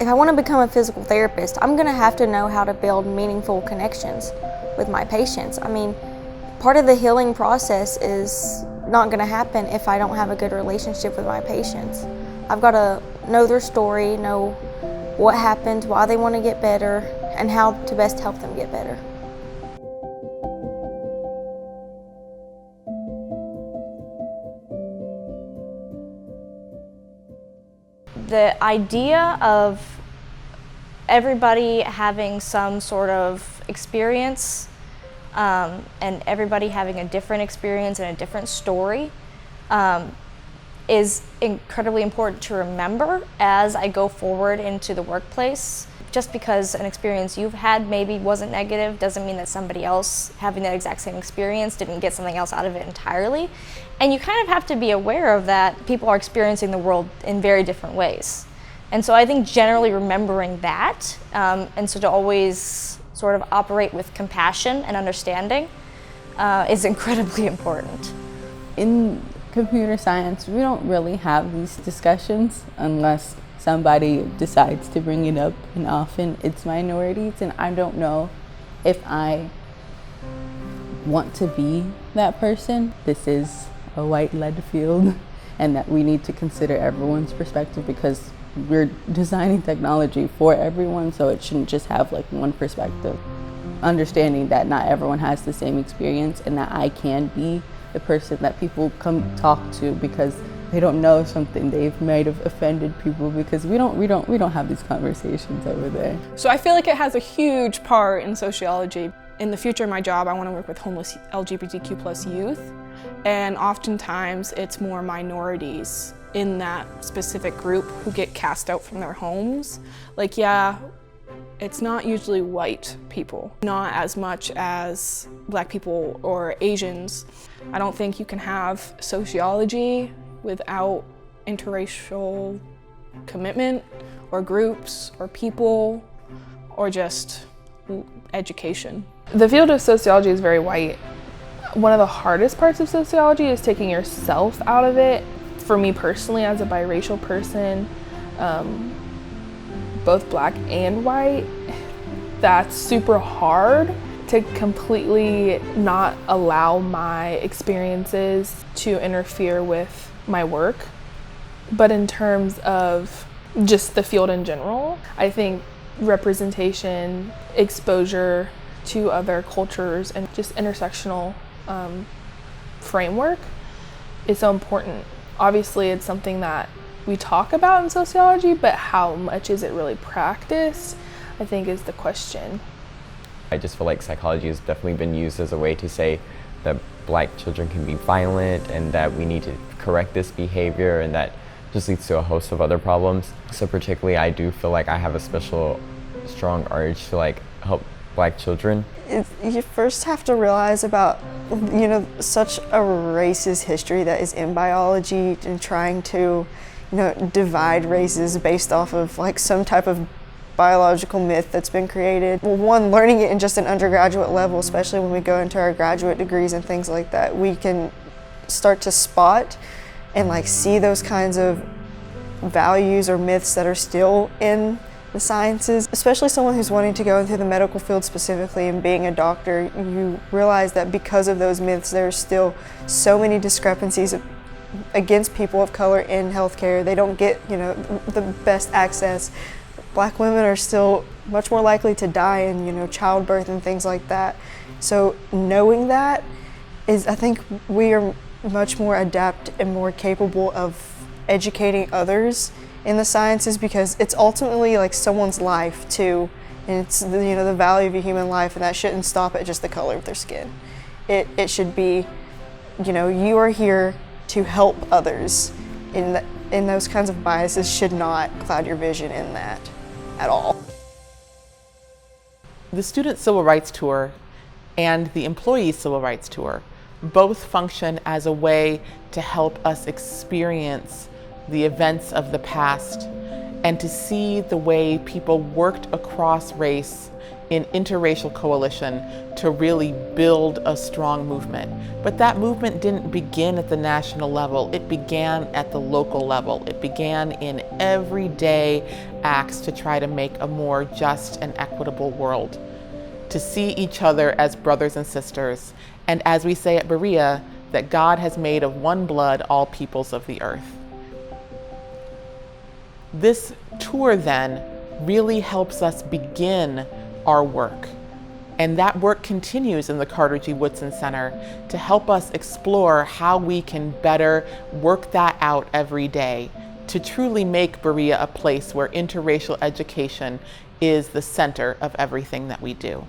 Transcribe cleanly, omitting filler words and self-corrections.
If I want to become a physical therapist, I'm going to have to know how to build meaningful connections with my patients. I mean, part of the healing process is not going to happen if I don't have a good relationship with my patients. I've got to know their story, know what happened, why they want to get better, and how to best help them get better. The idea of everybody having some sort of experience and everybody having a different experience and a different story is incredibly important to remember as I go forward into the workplace. Just because an experience you've had maybe wasn't negative doesn't mean that somebody else having that exact same experience didn't get something else out of it entirely. And you kind of have to be aware of that. People are experiencing the world in very different ways. And so I think generally remembering that, and so to always sort of operate with compassion and understanding is incredibly important. In computer science, we don't really have these discussions unless somebody decides to bring it up, and often it's minorities, and I don't know if I want to be that person. This is a white-led field, and that we need to consider everyone's perspective because we're designing technology for everyone, so it shouldn't just have like one perspective. Understanding that not everyone has the same experience and that I can be the person that people come talk to because they don't know something, they might have offended people, because we don't have these conversations over there. So I feel like it has a huge part in sociology. In the future of my job, I want to work with homeless LGBTQ+ youth, and oftentimes it's more minorities in that specific group who get cast out from their homes. Like, yeah, it's not usually white people, not as much as Black people or Asians. I don't think you can have sociology without interracial commitment or groups or people or just education. The field of sociology is very white. One of the hardest parts of sociology is taking yourself out of it. For me personally, as a biracial person, both Black and white, that's super hard to completely not allow my experiences to interfere with my work. But in terms of just the field in general, I think representation, exposure to other cultures, and just intersectional framework is so important. Obviously, it's something that we talk about in sociology, but how much is it really practiced, I think, is the question. I just feel like psychology has definitely been used as a way to say that Black children can be violent and that we need to correct this behavior, and that just leads to a host of other problems. So particularly, I do feel like I have a strong urge to like help Black children. You first have to realize about, such a racist history that is in biology, and trying to, divide races based off of like some type of biological myth that's been created. Well, one, learning it in just an undergraduate level, especially when we go into our graduate degrees and things like that, we can start to spot and like see those kinds of values or myths that are still in the sciences. Especially someone who's wanting to go into the medical field specifically and being a doctor, you realize that because of those myths, there's still so many discrepancies against people of color in healthcare. They don't get, the best access. Black women are still much more likely to die in, childbirth and things like that. So knowing that is, I think we are much more adept and more capable of educating others in the sciences, because it's ultimately like someone's life too, and it's the value of a human life, and that shouldn't stop at just the color of their skin. It should be, you are here to help others, and those kinds of biases should not cloud your vision in that at all. The Student Civil Rights Tour and the Employee Civil Rights Tour both function as a way to help us experience the events of the past and to see the way people worked across race in interracial coalition to really build a strong movement. But that movement didn't begin at the national level, it began at the local level. It began in everyday acts to try to make a more just and equitable world, to see each other as brothers and sisters, and as we say at Berea, that God has made of one blood all peoples of the earth. This tour then really helps us begin our work. And that work continues in the Carter G. Woodson Center to help us explore how we can better work that out every day to truly make Berea a place where interracial education is the center of everything that we do.